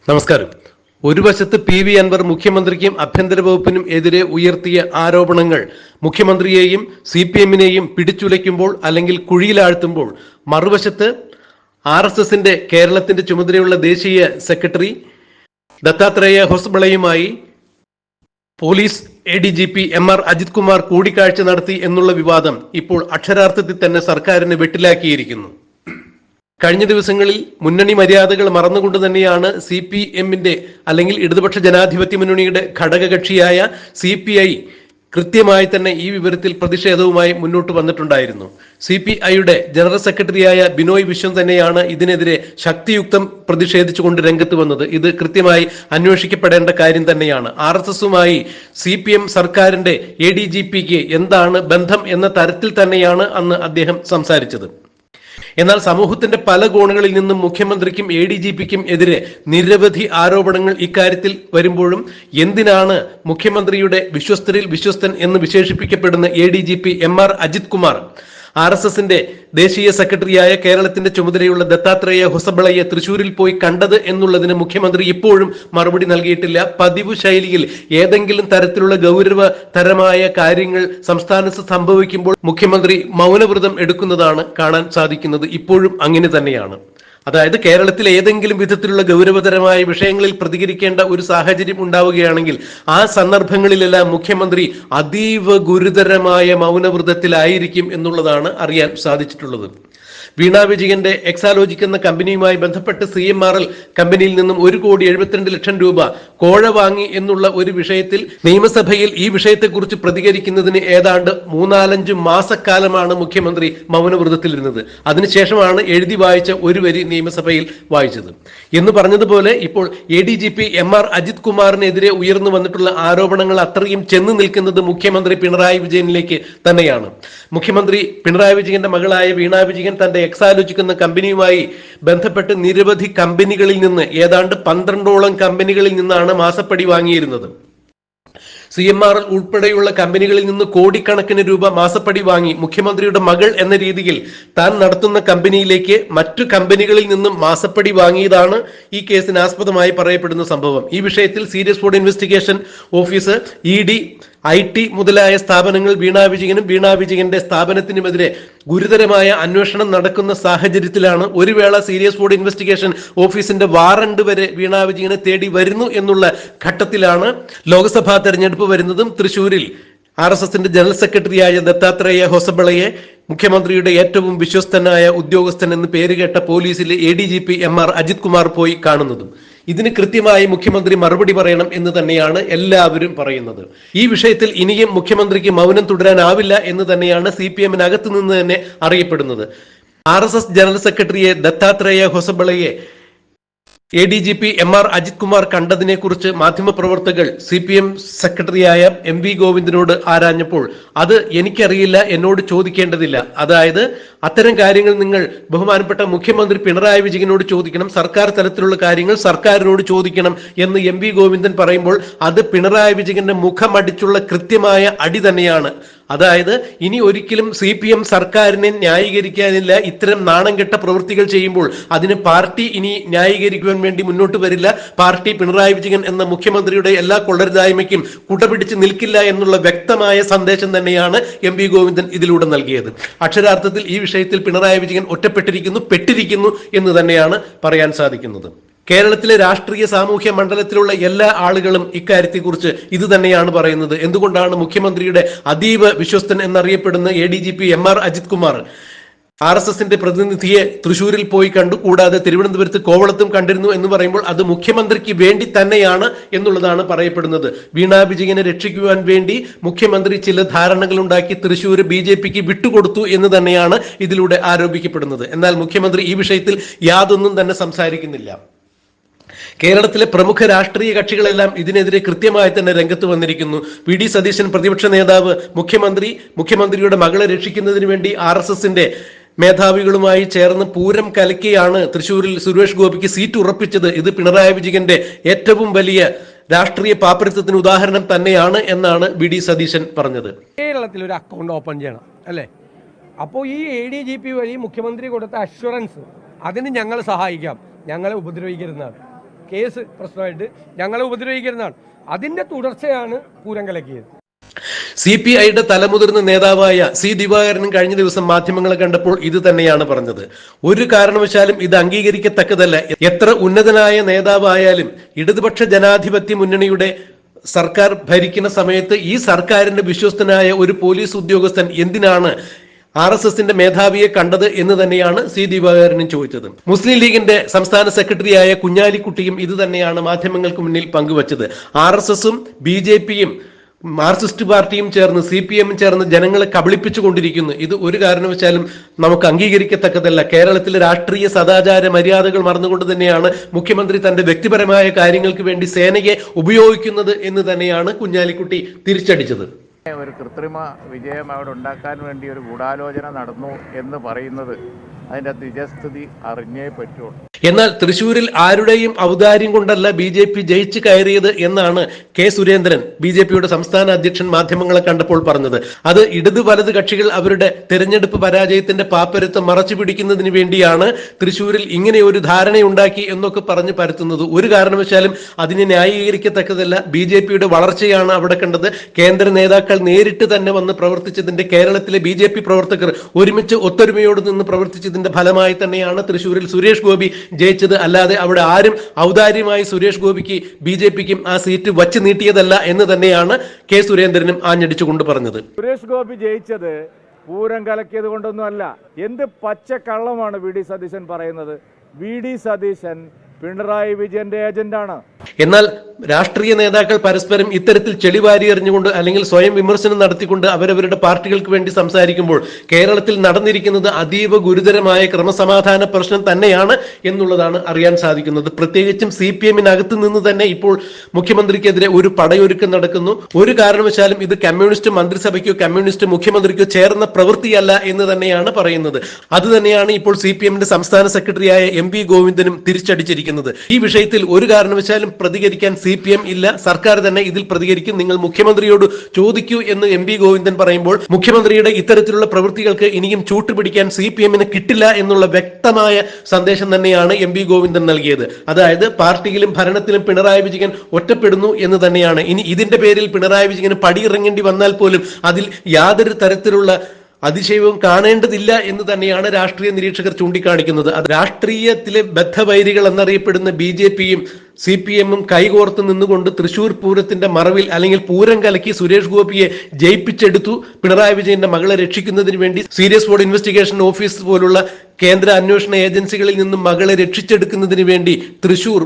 നമസ്കാരം. ഒരു വശത്ത് PV അൻവർ മുഖ്യമന്ത്രിക്കും ആഭ്യന്തര വകുപ്പിനും എതിരെ ഉയർത്തിയ ആരോപണങ്ങൾ മുഖ്യമന്ത്രിയെയും CPM-നെയും പിടിച്ചുലയ്ക്കുമ്പോൾ അല്ലെങ്കിൽ കുഴിയിലാഴ്ത്തുമ്പോൾ, മറുവശത്ത് RSSന്റെ കേരളത്തിന്റെ ചുമതലയുള്ള ദേശീയ സെക്രട്ടറി ദത്താത്രേയ ഹൊസബളയുമായി police ADGP MR Ajith Kumar കൂടിക്കാഴ്ച നടത്തി എന്നുള്ള വിവാദം ഇപ്പോൾ അക്ഷരാർത്ഥത്തിൽ തന്നെ സർക്കാരിനെ വെട്ടിലാക്കിയിരിക്കുന്നു. കഴിഞ്ഞ ദിവസങ്ങളിൽ മുന്നണി മര്യാദകൾ മറന്നുകൊണ്ട് തന്നെയാണ് CPM-ന്റെ അല്ലെങ്കിൽ ഇടതുപക്ഷ ജനാധിപത്യ മുന്നണിയുടെ ഘടകകക്ഷിയായ CPI കൃത്യമായി തന്നെ ഈ വിവരത്തിൽ പ്രതിഷേധവുമായി മുന്നോട്ട് വന്നിട്ടുണ്ടായിരുന്നു. CPI-യുടെ ജനറൽ സെക്രട്ടറിയായ ബിനോയ് വിശ്വം തന്നെയാണ് ഇതിനെതിരെ ശക്തിയുക്തം പ്രതിഷേധിച്ചുകൊണ്ട് രംഗത്ത് വന്നത്. ഇത് കൃത്യമായി അന്വേഷിക്കപ്പെടേണ്ട കാര്യം തന്നെയാണ്. RSSുമായി CPM സർക്കാരിന്റെ ADGPക്ക് എന്താണ് ബന്ധം എന്ന തരത്തിൽ തന്നെയാണ് അന്ന് അദ്ദേഹം സംസാരിച്ചത്. എന്നാൽ സമൂഹത്തിന്റെ പല കോണുകളിൽ നിന്നും മുഖ്യമന്ത്രിക്കും ADGPക്കും എതിരെ നിരവധി ആരോപണങ്ങൾ ഇക്കാര്യത്തിൽ വരുമ്പോഴും എന്തിനാണ് മുഖ്യമന്ത്രിയുടെ വിശ്വസ്തരിൽ വിശ്വസ്തൻ എന്ന് വിശേഷിപ്പിക്കപ്പെടുന്ന ADGP MR അജിത് കുമാർ RSSന്റെ ദേശീയ സെക്രട്ടറിയായ കേരളത്തിന്റെ ചുമതലയുള്ള ദത്താത്രേയ ഹൊസബളയെ തൃശൂരിൽ പോയി കണ്ടത് എന്നുള്ളതിന് മുഖ്യമന്ത്രി ഇപ്പോഴും മറുപടി നൽകിയിട്ടില്ല. പതിവ് ശൈലിയിൽ ഏതെങ്കിലും തരത്തിലുള്ള ഗൗരവതരമായ കാര്യങ്ങൾ സംസ്ഥാനത്ത് സംഭവിക്കുമ്പോൾ മുഖ്യമന്ത്രി മൗനവ്രതം എടുക്കുന്നതാണ് കാണാൻ സാധിക്കുന്നത്. ഇപ്പോഴും അങ്ങനെ തന്നെയാണ്. അതായത് കേരളത്തിൽ ഏതെങ്കിലും വിധത്തിലുള്ള ഗൗരവതരമായ വിഷയങ്ങളിൽ പ്രതികരിക്കേണ്ട ഒരു സാഹചര്യം ഉണ്ടാവുകയാണെങ്കിൽ ആ സന്ദർഭങ്ങളിലെല്ലാം മുഖ്യമന്ത്രി അതീവ ഗുരുതരമായ മൗനവ്രതത്തിലായിരിക്കും എന്നുള്ളതാണ് അറിയാൻ സാധിച്ചിട്ടുള്ളത്. വീണ വിജയന്റെ എക്സാലോജിക് എന്ന കമ്പനിയുമായി ബന്ധപ്പെട്ട് CMRL കമ്പനിയിൽ നിന്നും 1,72,00,000 രൂപ കോഴ വാങ്ങി എന്നുള്ള ഒരു വിഷയത്തിൽ നിയമസഭയിൽ ഈ വിഷയത്തെക്കുറിച്ച് പ്രതികരിക്കുന്നതിന് ഏതാണ്ട് 3-4 മാസക്കാലമാണ് മുഖ്യമന്ത്രി മൗനവ്രതത്തിലിരുന്നത്. അതിനുശേഷമാണ് എഴുതി വായിച്ച ഒരു വരി നിയമസഭയിൽ വായിച്ചത്. എന്ന് പറഞ്ഞതുപോലെ ഇപ്പോൾ ADGP MR അജിത് കുമാറിനെതിരെ ഉയർന്നു വന്നിട്ടുള്ള ആരോപണങ്ങൾ അത്രയും ചെന്ന് നിൽക്കുന്നത് മുഖ്യമന്ത്രി പിണറായി വിജയനിലേക്ക് തന്നെയാണ്. മുഖ്യമന്ത്രി പിണറായി വിജയന്റെ മകളായ വീണ വിജയൻ തന്റെ എക്സാലോജിക് എന്ന കമ്പനിയുമായി ബന്ധപ്പെട്ട് നിരവധി കമ്പനികളിൽ നിന്ന് ഏതാണ്ട് 12ഓളം കമ്പനികളിൽ നിന്നാണ് മാസപ്പടി വാങ്ങിയിരുന്നത്. CMRL ഉൾപ്പെടെയുള്ള കമ്പനികളിൽ നിന്ന് കോടിക്കണക്കിന് രൂപ മാസപ്പടി വാങ്ങി മുഖ്യമന്ത്രിയുടെ മകൾ എന്ന രീതിയിൽ താൻ നടത്തുന്ന കമ്പനിയിലേക്ക് മറ്റു കമ്പനികളിൽ നിന്നും മാസപ്പടി വാങ്ങിയതാണ് ഈ കേസിന് ആസ്പദമായി പറയപ്പെടുന്ന സംഭവം. ഈ വിഷയത്തിൽ serious fraud investigation office, ED, IT മുതലായ സ്ഥാപനങ്ങൾ വീണ വിജയന്റെ സ്ഥാപനത്തിനുമെതിരെ ഗുരുതരമായ അന്വേഷണം നടക്കുന്ന സാഹചര്യത്തിലാണ് ഒരു വേള സീരിയസ് ഫ്രോഡ് ഇൻവെസ്റ്റിഗേഷൻ ഓഫീസിന്റെ വാറണ്ട് വരെ വീണ വിജയനെ തേടി വരുന്നു എന്നുള്ള ഘട്ടത്തിലാണ് ലോക്സഭാ തെരഞ്ഞെടുപ്പ് വരുന്നതും തൃശൂരിൽ RSSന്റെ ജനറൽ സെക്രട്ടറിയായ ദത്താത്രേയ ഹൊസബളയെ മുഖ്യമന്ത്രിയുടെ ഏറ്റവും വിശ്വസ്തനായ ഉദ്യോഗസ്ഥൻ എന്ന് പേരുകേട്ട പോലീസിലെ ADGP MR അജിത് കുമാർ പോയി കാണുന്നതും. ഇതിന് കൃത്യമായി മുഖ്യമന്ത്രി മറുപടി പറയണം എന്ന് തന്നെയാണ് എല്ലാവരും പറയുന്നത്. ഈ വിഷയത്തിൽ ഇനിയും മുഖ്യമന്ത്രിക്ക് മൗനം തുടരാനാവില്ല എന്ന് തന്നെയാണ് CPM-നകത്ത് നിന്ന് തന്നെ അറിയപ്പെടുന്നത്. RSS ജനറൽ സെക്രട്ടറിയെ ദത്താത്രേയ ഹൊസബളയെ ADGP MR അജിത് കുമാർ കണ്ടതിനെ കുറിച്ച് മാധ്യമപ്രവർത്തകർ CPM സെക്രട്ടറിയായ MV ഗോവിന്ദനോട് ആരാഞ്ഞപ്പോൾ അത് എനിക്കറിയില്ല, എന്നോട് ചോദിക്കേണ്ടതില്ല, അതായത് അത്തരം കാര്യങ്ങൾ നിങ്ങൾ ബഹുമാനപ്പെട്ട മുഖ്യമന്ത്രി പിണറായി വിജയനോട് ചോദിക്കണം, സർക്കാർ തലത്തിലുള്ള കാര്യങ്ങൾ സർക്കാരിനോട് ചോദിക്കണം എന്ന് MV ഗോവിന്ദൻ പറയുമ്പോൾ അത് പിണറായി വിജയന്റെ മുഖമടിച്ചുള്ള കൃത്യമായ അടി തന്നെയാണ്. അതായത് ഇനി ഒരിക്കലും CPM സർക്കാരിനെ ന്യായീകരിക്കാനില്ല. ഇത്തരം നാണം കെട്ട പ്രവൃത്തികൾ ചെയ്യുമ്പോൾ അതിന് പാർട്ടി ഇനി ന്യായീകരിക്കുവാൻ വേണ്ടി മുന്നോട്ട് വരില്ല. പാർട്ടി പിണറായി വിജയൻ എന്ന മുഖ്യമന്ത്രിയുടെ എല്ലാ കൊള്ളരുതായ്മയ്ക്കും കുടപിടിച്ച് നിൽക്കില്ല എന്നുള്ള വ്യക്തമായ സന്ദേശം തന്നെയാണ് MV ഗോവിന്ദൻ ഇതിലൂടെ നൽകിയത്. അക്ഷരാർത്ഥത്തിൽ ഈ വിഷയത്തിൽ പിണറായി വിജയൻ പെട്ടിരിക്കുന്നു എന്ന് തന്നെയാണ് പറയാൻ സാധിക്കുന്നത്. കേരളത്തിലെ രാഷ്ട്രീയ സാമൂഹ്യ മണ്ഡലത്തിലുള്ള എല്ലാ ആളുകളും ഇക്കാര്യത്തെക്കുറിച്ച് ഇത് തന്നെയാണ് പറയുന്നത്. എന്തുകൊണ്ടാണ് മുഖ്യമന്ത്രിയുടെ അതീവ വിശ്വസ്തൻ എന്നറിയപ്പെടുന്ന ADGP MR അജിത് കുമാർ RSSന്റെ പ്രതിനിധിയെ തൃശൂരിൽ പോയി കണ്ടു, കൂടാതെ തിരുവനന്തപുരത്ത് കോവളത്തും കണ്ടിരുന്നു എന്ന് പറയുമ്പോൾ അത് മുഖ്യമന്ത്രിക്ക് വേണ്ടി തന്നെയാണ് എന്നുള്ളതാണ് പറയപ്പെടുന്നത്. വീണ വിജയനെ രക്ഷിക്കുവാൻ വേണ്ടി മുഖ്യമന്ത്രി ചില ധാരണകൾ ഉണ്ടാക്കി തൃശൂർ BJPക്ക് വിട്ടുകൊടുത്തു എന്ന് തന്നെയാണ് ഇതിലൂടെ ആരോപിക്കപ്പെടുന്നത്. എന്നാൽ മുഖ്യമന്ത്രി ഈ വിഷയത്തിൽ യാതൊന്നും തന്നെ സംസാരിക്കുന്നില്ല. കേരളത്തിലെ പ്രമുഖ രാഷ്ട്രീയ കക്ഷികളെല്ലാം ഇതിനെതിരെ കൃത്യമായി തന്നെ രംഗത്ത് വന്നിരിക്കുന്നു. VD സതീശൻ പ്രതിപക്ഷ നേതാവ് മുഖ്യമന്ത്രിയുടെ മകളെ രക്ഷിക്കുന്നതിന് വേണ്ടി RSSന്റെ മേധാവികളുമായി ചേർന്ന് പൂരം കലക്കിയാണ് തൃശൂരിൽ സുരേഷ് ഗോപിക്ക് സീറ്റ് ഉറപ്പിച്ചത്. ഇത് പിണറായി വിജയന്റെ ഏറ്റവും വലിയ രാഷ്ട്രീയ പാപ്പരത്വത്തിന് ഉദാഹരണം തന്നെയാണ് എന്നാണ് VD സതീശൻ പറഞ്ഞത്. കേരളത്തിൽ ഒരു അക്കൗണ്ട് ഓപ്പൺ ചെയ്യണം അല്ലേ? അപ്പോൾ ഈ ADGP വഴി മുഖ്യമന്ത്രി കൊടുത്ത അഷ്വറൻസ്, അതിന് ഞങ്ങൾ സഹായിക്കാം, ഞങ്ങളെ ഉപദ്രവിക്കരുതെന്നാണ്. കേസ് പ്രശ്നമായിട്ട് ഞങ്ങളെ ഉപദ്രവിക്കുന്നതാണ്. അതിൻ്റെ തുടർച്ചയാണ് പൂരം കലക്കിയത്. CPIയുടെ തലമുതിർന്ന നേതാവായ സി ദിവാകരനും കഴിഞ്ഞ ദിവസം മാധ്യമങ്ങളെ കണ്ടപ്പോൾ ഇത് തന്നെയാണ് പറഞ്ഞത്. ഒരു കാരണവശാലും ഇത് അംഗീകരിക്കത്തക്കതല്ല. എത്ര ഉന്നതനായ നേതാവായാലും ഇടതുപക്ഷ ജനാധിപത്യ മുന്നണിയുടെ സർക്കാർ ഭരിക്കുന്ന സമയത്ത് ഈ സർക്കാരിന്റെ വിശ്വസ്തനായ ഒരു പോലീസ് ഉദ്യോഗസ്ഥൻ എന്തിനാണ് RSSന്റെ മേധാവിയെ കണ്ടത് എന്ന് തന്നെയാണ് സി ദിവാകരനും ചോദിച്ചത്. മുസ്ലിം ലീഗിന്റെ സംസ്ഥാന സെക്രട്ടറിയായ കുഞ്ഞാലിക്കുട്ടിയും ഇത് തന്നെയാണ് മാധ്യമങ്ങൾക്ക് മുന്നിൽ പങ്കുവച്ചത്. RSSും BJPയും മാർക്സിസ്റ്റ് പാർട്ടിയും ചേർന്ന് CPM ചേർന്ന് ജനങ്ങളെ കബളിപ്പിച്ചുകൊണ്ടിരിക്കുന്നു. ഇത് ഒരു കാരണവശാലും നമുക്ക് അംഗീകരിക്കത്തക്കതല്ല. കേരളത്തിലെ രാഷ്ട്രീയ സദാചാര മര്യാദകൾ മറന്നുകൊണ്ട് തന്നെയാണ് മുഖ്യമന്ത്രി തന്റെ വ്യക്തിപരമായ കാര്യങ്ങൾക്ക് വേണ്ടി സേനയെ ഉപയോഗിക്കുന്നത് എന്ന് തന്നെയാണ് കുഞ്ഞാലിക്കുട്ടി തിരിച്ചടിച്ചത്. ഒരു കൃത്രിമ വിജയം അവിടെ ഉണ്ടാക്കാൻ വേണ്ടി ഒരു ഗൂഢാലോചന നടന്നു എന്ന് പറയുന്നത് അതിൻ്റെ നിജസ്ഥിതി അറിഞ്ഞേ പറ്റുള്ളൂ. എന്നാൽ തൃശൂരിൽ ആരുടെയും ഔദാര്യം കൊണ്ടല്ല BJP ജയിച്ചു കയറിയത് എന്നാണ് കെ സുരേന്ദ്രൻ BJPയുടെ സംസ്ഥാന അധ്യക്ഷൻ മാധ്യമങ്ങളെ കണ്ടപ്പോൾ പറഞ്ഞത്. അത് ഇടത് വലത് കക്ഷികൾ അവരുടെ തെരഞ്ഞെടുപ്പ് പരാജയത്തിന്റെ പാപ്പരത്ത് മറച്ചു പിടിക്കുന്നതിന് വേണ്ടിയാണ് തൃശൂരിൽ ഇങ്ങനെ ഒരു ധാരണയുണ്ടാക്കി എന്നൊക്കെ പറഞ്ഞ് പരത്തുന്നത്. ഒരു കാരണവശാലും അതിനെ ന്യായീകരിക്കത്തക്കതല്ല. BJPയുടെ വളർച്ചയാണ് അവിടെ കണ്ടത്. കേന്ദ്ര നേതാക്കൾ നേരിട്ട് തന്നെ വന്ന് പ്രവർത്തിച്ചതിന്റെ, കേരളത്തിലെ BJP പ്രവർത്തകർ ഒരുമിച്ച് ഒത്തൊരുമയോട് നിന്ന് പ്രവർത്തിച്ചതിന്റെ ഫലമായി തന്നെയാണ് തൃശൂരിൽ സുരേഷ് ഗോപി ജയിച്ചത്. അല്ലാതെ അവിടെ ആരും ഔദാര്യമായി സുരേഷ് ഗോപിക്ക് BJPക്കും ആ സീറ്റ് വച്ച് നീട്ടിയതല്ല എന്ന് തന്നെയാണ് കെ സുരേന്ദ്രനും ആഞ്ഞടിച്ചുകൊണ്ട് പറഞ്ഞത്. സുരേഷ് ഗോപി ജയിച്ചത് പൂരം കലക്കിയത് കൊണ്ടൊന്നുമല്ല. എന്ത് പച്ചക്കള്ളമാണ് VD സതീശൻ പറയുന്നത്. VD സതീശൻ പിണറായി വിജയന്റെ ഏജന്റാണ്. എന്നാൽ രാഷ്ട്രീയ നേതാക്കൾ പരസ്പരം ഇത്തരത്തിൽ ചെളിവാരി എറിഞ്ഞുകൊണ്ട് അല്ലെങ്കിൽ സ്വയം വിമർശനം നടത്തിക്കൊണ്ട് അവരവരുടെ പാർട്ടികൾക്ക് വേണ്ടി സംസാരിക്കുമ്പോൾ കേരളത്തിൽ നടന്നിരിക്കുന്നത് അതീവ ഗുരുതരമായ ക്രമസമാധാന പ്രശ്നം തന്നെയാണ് എന്നുള്ളതാണ് അറിയാൻ സാധിക്കുന്നത്. പ്രത്യേകിച്ചും CPMനകത്ത് നിന്ന് തന്നെ ഇപ്പോൾ മുഖ്യമന്ത്രിക്കെതിരെ ഒരു പടയൊരുക്കം നടക്കുന്നു. ഒരു കാരണവശാലും ഇത് കമ്മ്യൂണിസ്റ്റ് മന്ത്രിസഭയ്ക്കോ കമ്മ്യൂണിസ്റ്റ് മുഖ്യമന്ത്രിക്കോ ചേർന്ന പ്രവൃത്തിയല്ല എന്ന് തന്നെയാണ് പറയുന്നത്. അത് തന്നെയാണ് ഇപ്പോൾ CPMന്റെ സംസ്ഥാന സെക്രട്ടറിയായ MP ഗോവിന്ദനും തിരിച്ചടിച്ചിരിക്കുന്നത്. ഈ വിഷയത്തിൽ ഒരു കാരണവശാലും പ്രതികരിക്കാൻ CPM ഇല്ല, സർക്കാർ തന്നെ ഇതിൽ പ്രതികരിക്കും, നിങ്ങൾ മുഖ്യമന്ത്രിയോട് ചോദിക്കൂ എന്ന് MP ഗോവിന്ദൻ പറയുമ്പോൾ മുഖ്യമന്ത്രിയുടെ ഇത്തരത്തിലുള്ള പ്രവൃത്തികൾക്ക് ഇനിയും ചൂട്ടുപിടിക്കാൻ CPMന് കിട്ടില്ല എന്നുള്ള വ്യക്തമായ സന്ദേശം തന്നെയാണ് MP ഗോവിന്ദൻ നൽകിയത്. അതായത് പാർട്ടിയിലും ഭരണത്തിലും പിണറായി വിജയൻ ഒറ്റപ്പെടുന്നു എന്ന് തന്നെയാണ്. ഇനി ഇതിന്റെ പേരിൽ പിണറായി വിജയന് പടിയിറങ്ങേണ്ടി വന്നാൽ പോലും അതിൽ യാതൊരു തരത്തിലുള്ള അതിശയവും കാണേണ്ടതില്ല എന്ന് തന്നെയാണ് രാഷ്ട്രീയ നിരീക്ഷകർ ചൂണ്ടിക്കാണിക്കുന്നത്. അത് രാഷ്ട്രീയത്തിലെ ബദ്ധവൈരികൾ എന്നറിയപ്പെടുന്ന BJPയും CPMും കൈകോർത്ത് നിന്നുകൊണ്ട് തൃശൂർ പൂരത്തിന്റെ മറവിൽ അല്ലെങ്കിൽ പൂരം കലക്കി സുരേഷ് ഗോപിയെ ജയിപ്പിച്ചെടുത്തു. പിണറായി വിജയന്റെ മകളെ രക്ഷിക്കുന്നതിന് വേണ്ടി സീരിയസ് ഫ്രോഡ് ഇൻവെസ്റ്റിഗേഷൻ ഓഫീസ് പോലുള്ള കേന്ദ്ര അന്വേഷണ ഏജൻസികളിൽ നിന്നും മകളെ രക്ഷിച്ചെടുക്കുന്നതിന് വേണ്ടി തൃശൂർ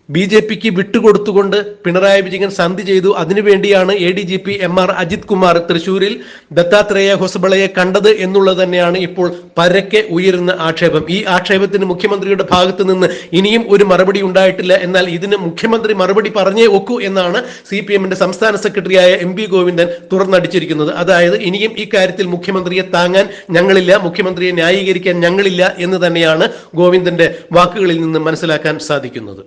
BJPക്ക് വിട്ടുകൊടുത്തുകൊണ്ട് പിണറായി വിജയൻ സന്ധി ചെയ്തു. അതിനുവേണ്ടിയാണ് ADGP MR അജിത് കുമാർ തൃശൂരിൽ ദത്താത്രേയ ഹൊസബളയെ കണ്ടത് എന്നുള്ളത് തന്നെയാണ് ഇപ്പോൾ പരക്കെ ഉയരുന്ന ആക്ഷേപം. ഈ ആക്ഷേപത്തിന് മുഖ്യമന്ത്രിയുടെ ഭാഗത്ത് നിന്ന് ഇനിയും ഒരു മറുപടി ഉണ്ടായിട്ടില്ല. എന്നാൽ ഇതിന് മുഖ്യമന്ത്രി മറുപടി പറഞ്ഞേ ഒക്കൂ എന്നാണ് CPMന്റെ സംസ്ഥാന സെക്രട്ടറിയായ MP ഗോവിന്ദൻ തുറന്നടിച്ചിരിക്കുന്നത്. അതായത് ഇനിയും ഈ കാര്യത്തിൽ മുഖ്യമന്ത്രിയെ താങ്ങാൻ ഞങ്ങളില്ല, മുഖ്യമന്ത്രിയെ ന്യായീകരിക്കാൻ ഞങ്ങളില്ല എന്ന് തന്നെയാണ് ഗോവിന്ദന്റെ വാക്കുകളിൽ നിന്ന് മനസ്സിലാക്കാൻ സാധിക്കുന്നത്.